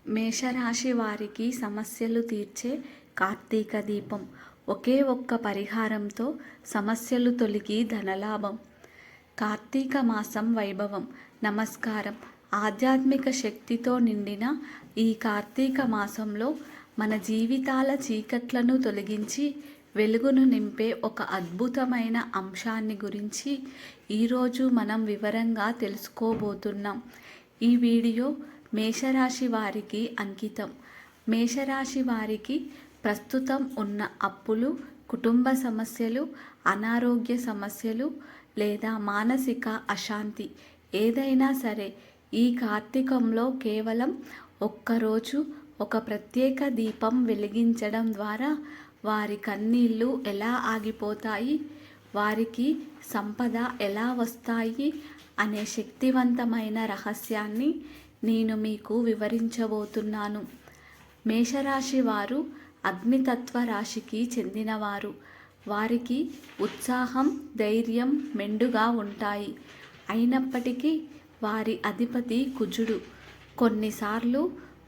మేషరాశి వారికి సమస్యలు తీర్చే కార్తీక దీపం. ఒకే ఒక్క పరిహారంతో సమస్యలు తొలగి ధనలాభం. కార్తీక మాసం వైభవం. నమస్కారం. ఆధ్యాత్మిక శక్తితో నిండిన ఈ కార్తీక మాసంలో మన జీవితాల చీకట్లను తొలగించి వెలుగును నింపే ఒక అద్భుతమైన అంశాన్ని గురించి ఈరోజు మనం వివరంగా తెలుసుకోబోతున్నాం. ఈ వీడియో మేషరాశి వారికి అంకితం. మేషరాశి వారికి ప్రస్తుతం ఉన్న అప్పులు, కుటుంబ సమస్యలు, అనారోగ్య సమస్యలు లేదా మానసిక అశాంతి ఏదైనా సరే ఈ కార్తీకంలో కేవలం ఒక్కరోజు ఒక ప్రత్యేక దీపం వెలిగించడం ద్వారా వారి కన్నీళ్ళు ఎలా ఆగిపోతాయి, వారికి సంపద ఎలా వస్తాయి అనే శక్తివంతమైన రహస్యాన్ని నేను మీకు వివరించబోతున్నాను. మేషరాశి వారు అగ్నితత్వ రాశికి చెందినవారు. వారికి ఉత్సాహం, ధైర్యం మెండుగా ఉంటాయి. అయినప్పటికీ వారి అధిపతి కుజుడు కొన్నిసార్లు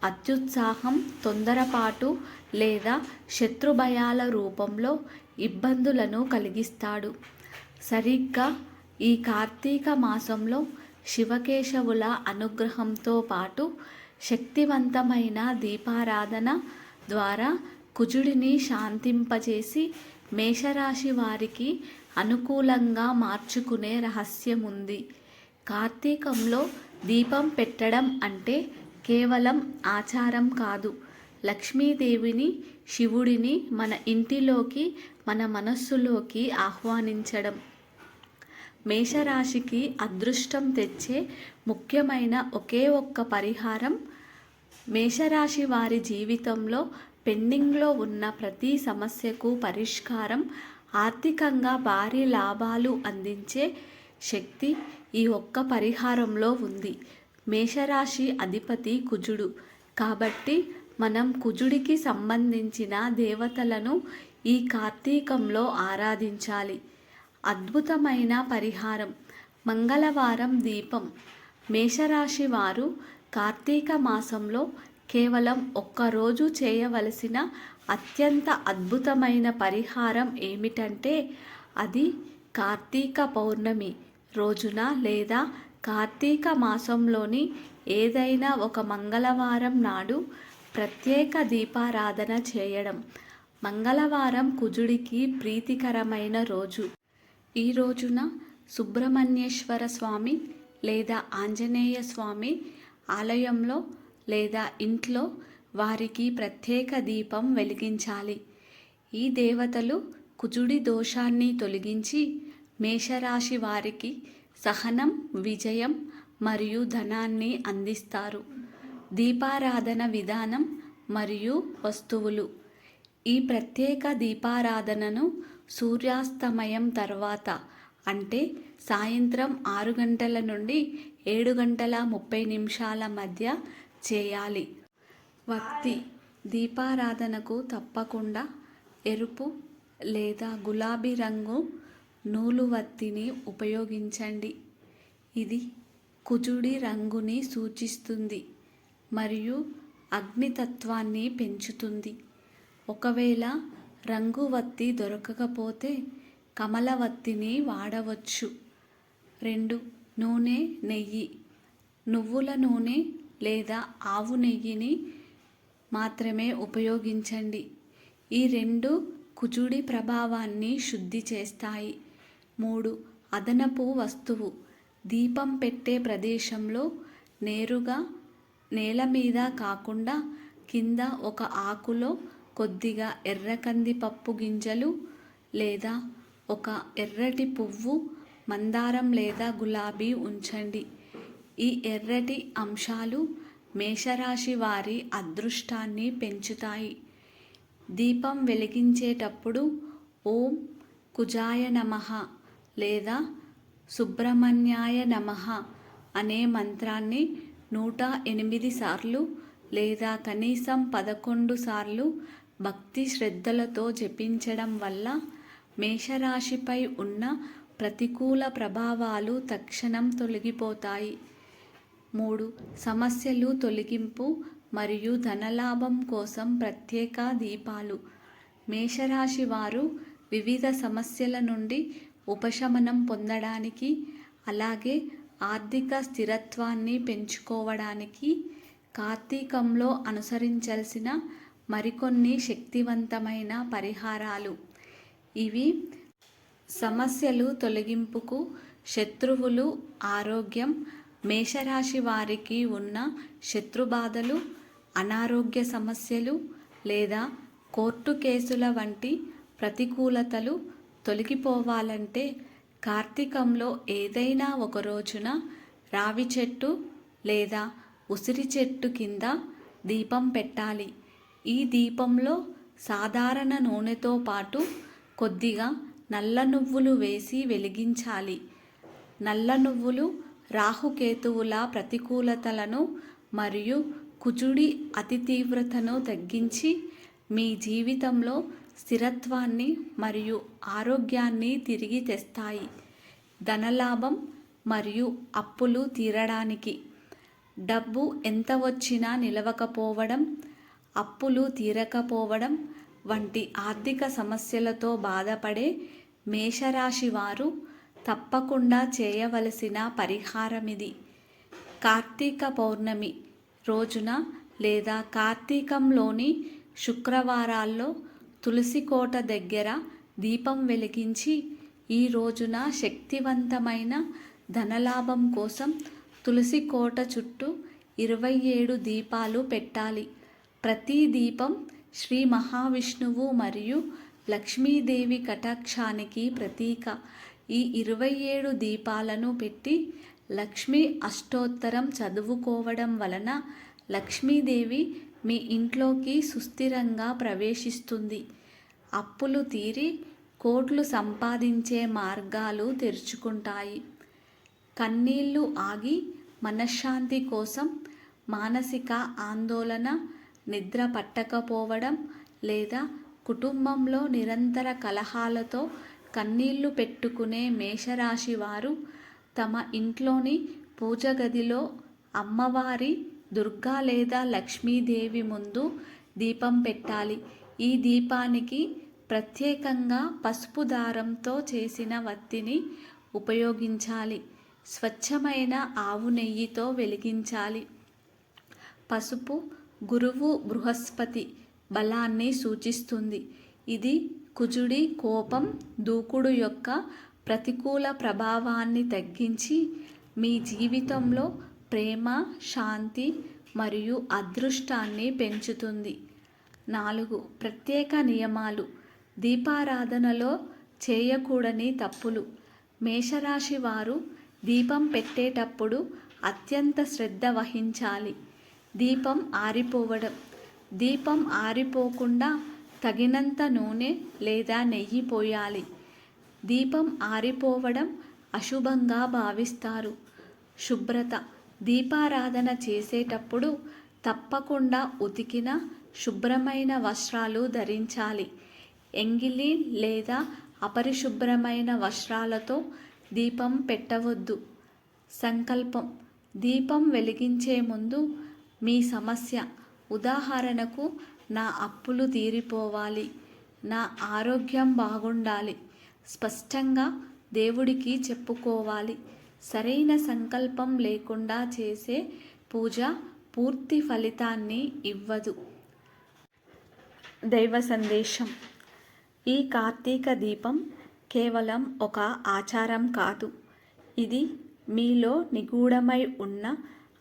అత్యుత్సాహం, తొందరపాటు లేదా శత్రుభయాల రూపంలో ఇబ్బందులను కలిగిస్తాడు. సరిగ్గా ఈ కార్తీక మాసంలో శివకేశవుల అనుగ్రహంతో పాటు శక్తివంతమైన దీపారాధన ద్వారా కుజుడిని శాంతింపజేసి మేషరాశి వారికి అనుకూలంగా మార్చుకునే రహస్యం ఉంది. కార్తీకంలో దీపం పెట్టడం అంటే కేవలం ఆచారం కాదు, లక్ష్మీదేవిని, శివుడిని మన ఇంటిలోకి, మన మనస్సులోకి ఆహ్వానించడం. మేషరాశికి అదృష్టం తెచ్చే ముఖ్యమైన ఒకే ఒక్క పరిహారం. మేషరాశి వారి జీవితంలో పెండింగ్లో ఉన్న ప్రతి సమస్యకు పరిష్కారం, ఆర్థికంగా భారీ లాభాలు అందించే శక్తి ఈ ఒక్క పరిహారంలో ఉంది. మేషరాశి అధిపతి కుజుడు కాబట్టి మనం కుజుడికి సంబంధించిన దేవతలను ఈ కార్తీకంలో ఆరాధించాలి. అద్భుతమైన పరిహారం. మంగళవారం దీపం. మేషరాశి వారు కార్తీక మాసంలో కేవలం ఒక్కరోజు చేయవలసిన అత్యంత అద్భుతమైన పరిహారం ఏమిటంటే అది కార్తీక పౌర్ణమి రోజున లేదా కార్తీక మాసంలోని ఏదైనా ఒక మంగళవారం నాడు ప్రత్యేక దీపారాధన చేయడం. మంగళవారం కుజుడికి ప్రీతికరమైన రోజు. ఈ రోజున సుబ్రహ్మణ్యేశ్వర స్వామి లేదా ఆంజనేయ స్వామి ఆలయంలో లేదా ఇంట్లో వారికి ప్రత్యేక దీపం వెలిగించాలి. ఈ దేవతలు కుజుడి దోషాన్ని తొలగించి మేషరాశి వారికి సహనం, విజయం మరియు ధనాన్ని అందిస్తారు. దీపారాధన విధానం మరియు వస్తువులు. ఈ ప్రత్యేక దీపారాధనను సూర్యాస్తమయం తర్వాత అంటే సాయంత్రం 6 గంటల నుండి 7:30 మధ్య చేయాలి. వత్తి. దీపారాధనకు తప్పకుండా ఎరుపు లేదా గులాబీ రంగు నూలువత్తిని ఉపయోగించండి. ఇది కుజుడి రంగుని సూచిస్తుంది మరియు అగ్నితత్వాన్ని పెంచుతుంది. ఒకవేళ రంగువత్తి దొరకకపోతే కమలవత్తిని వాడవచ్చు. 2. నూనె, నెయ్యి. నువ్వుల నూనె లేదా ఆవు నెయ్యిని మాత్రమే ఉపయోగించండి. ఈ రెండు కుజుడి ప్రభావాన్ని శుద్ధి చేస్తాయి. 3. అదనపు వస్తువు. దీపం పెట్టే ప్రదేశంలో నేరుగా నేల మీద కాకుండా కింద ఒక ఆకులో కొద్దిగా ఎర్ర కందిపప్పు గింజలు లేదా ఒక ఎర్రటి పువ్వు, మందారం లేదా గులాబీ ఉంచండి. ఈ ఎర్రటి అంశాలు మేషరాశి వారి అదృష్టాన్ని పెంచుతాయి. దీపం వెలిగించేటప్పుడు ఓం కుజాయ నమః లేదా సుబ్రహ్మణ్యాయ నమః అనే మంత్రాన్ని 108 సార్లు లేదా కనీసం 11 సార్లు భక్తి శ్రద్ధలతో జపించడం వల్ల మేషరాశిపై ఉన్న ప్రతికూల ప్రభావాలు తక్షణం తొలగిపోతాయి. 3. సమస్యలు తొలగింపు మరియు ధనలాభం కోసం ప్రత్యేక దీపాలు. మేషరాశి వారు వివిధ సమస్యల నుండి ఉపశమనం పొందడానికి, అలాగే ఆర్థిక స్థిరత్వాన్ని పెంచుకోవడానికి కార్తీకంలో అనుసరించాల్సిన మరికొన్ని శక్తివంతమైన పరిహారాలు ఇవి. సమస్యలు తొలగింపుకు శత్రువులు, ఆరోగ్యం. మేషరాశి వారికి ఉన్న శత్రుబాధలు, అనారోగ్య సమస్యలు లేదా కోర్టు కేసుల వంటి ప్రతికూలతలు తొలగిపోవాలంటే కార్తీకంలో ఏదైనా ఒక రోజున రావి చెట్టు లేదా ఉసిరి చెట్టు కింద దీపం పెట్టాలి. ఈ దీపంలో సాధారణ నూనెతో పాటు కొద్దిగా నల్ల నువ్వులు వేసి వెలిగించాలి. నల్ల నువ్వులు రాహుకేతువుల ప్రతికూలతలను మరియు కుజుడి అతి తీవ్రతను తగ్గించి మీ జీవితంలో స్థిరత్వాన్ని మరియు ఆరోగ్యాన్ని తిరిగి తెస్తాయి. ధనలాభం మరియు అప్పులు తీరడానికి. డబ్బు ఎంత వచ్చినా నిలవకపోవడం, అప్పులు తీరకపోవడం వంటి ఆర్థిక సమస్యలతో బాధపడే మేషరాశి వారు తప్పకుండా చేయవలసిన పరిహారమిది. కార్తీక పౌర్ణమి రోజున లేదా కార్తీకంలోని శుక్రవారాల్లో తులసి కోట దగ్గర దీపం వెలిగించి ఈ రోజున శక్తివంతమైన ధనలాభం కోసం తులసి కోట చుట్టూ 27 దీపాలు పెట్టాలి. ప్రతి దీపం శ్రీ మహావిష్ణువు మరియు లక్ష్మీదేవి కటాక్షానికి ప్రతీక. ఈ 27 దీపాలను పెట్టి లక్ష్మీ అష్టోత్తరం చదువుకోవడం వలన లక్ష్మీదేవి మీ ఇంట్లోకి సుస్థిరంగా ప్రవేశిస్తుంది. అప్పులు తీరి కోట్లు సంపాదించే మార్గాలు తెరుచుకుంటాయి. కన్నీళ్లు ఆగి మనశ్శాంతి కోసం మానసిక ఆందోళన, నిద్ర పట్టకపోవడం లేదా కుటుంబంలో నిరంతర కలహాలతో కన్నీళ్లు పెట్టుకునే మేషరాశి వారు తమ ఇంట్లోని పూజ గదిలో అమ్మవారి, దుర్గా లేదా లక్ష్మీదేవి ముందు దీపం పెట్టాలి. ఈ దీపానికి ప్రత్యేకంగా పసుపు దారంతో చేసిన వత్తిని ఉపయోగించాలి. స్వచ్ఛమైన ఆవు నెయ్యితో వెలిగించాలి. పసుపు గురువు బృహస్పతి బలాన్ని సూచిస్తుంది. ఇది కుజుడి కోపం, దూకుడు యొక్క ప్రతికూల ప్రభావాన్ని తగ్గించి మీ జీవితంలో ప్రేమ, శాంతి మరియు అదృష్టాన్ని పెంచుతుంది. 4. ప్రత్యేక నియమాలు. దీపారాధనలో చేయకూడని తప్పులు. మేషరాశి వారు దీపం పెట్టేటప్పుడు అత్యంత శ్రద్ధ వహించాలి. దీపం ఆరిపోవడం. దీపం ఆరిపోకుండా తగినంత నూనె లేదా నెయ్యి పోయాలి. దీపం ఆరిపోవడం అశుభంగా భావిస్తారు. శుభ్రత. దీపారాధన చేసేటప్పుడు తప్పకుండా ఉతికిన శుభ్రమైన వస్త్రాలు ధరించాలి. ఎంగిలి లేదా అపరిశుభ్రమైన వస్త్రాలతో దీపం పెట్టవద్దు. సంకల్పం. దీపం వెలిగించే ముందు మీ సమస్య, ఉదాహరణకు నా అప్పులు తీరిపోవాలి, నా ఆరోగ్యం బాగుండాలి, స్పష్టంగా దేవుడికి చెప్పుకోవాలి. సరైన సంకల్పం లేకుండా చేసే పూజ పూర్తి ఫలితాన్ని ఇవ్వదు. దైవ సందేశం. ఈ కార్తీక దీపం కేవలం ఒక ఆచారం కాదు. ఇది మీలో నిగూఢమై ఉన్న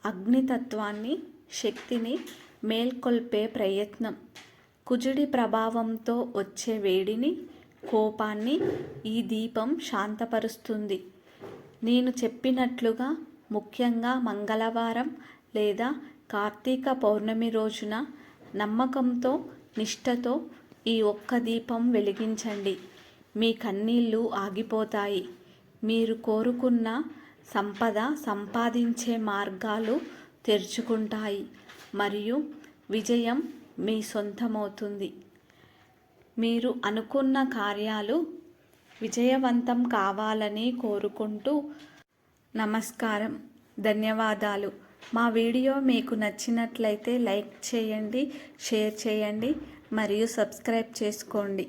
అగ్నితత్వాన్ని, శక్తిని మేల్కొల్పే ప్రయత్నం. కుజుడి ప్రభావంతో వచ్చే వేడిని, కోపాన్ని ఈ దీపం శాంతపరుస్తుంది. నేను చెప్పినట్లుగా ముఖ్యంగా మంగళవారం లేదా కార్తీక పౌర్ణమి రోజున నమ్మకంతో, నిష్ఠతో ఈ ఒక్క దీపం వెలిగించండి. మీ కన్నీళ్లు ఆగిపోతాయి. మీరు కోరుకున్న సంపద సంపాదించే మార్గాలు తెరుచుకుంటాయి మరియు విజయం మీ సొంతమవుతుంది. మీరు అనుకున్న కార్యాలు విజయవంతం కావాలని కోరుకుంటూ నమస్కారం. ధన్యవాదాలు. మా వీడియో మీకు నచ్చినట్లయితే లైక్ చేయండి, షేర్ చేయండి మరియు సబ్స్క్రైబ్ చేసుకోండి.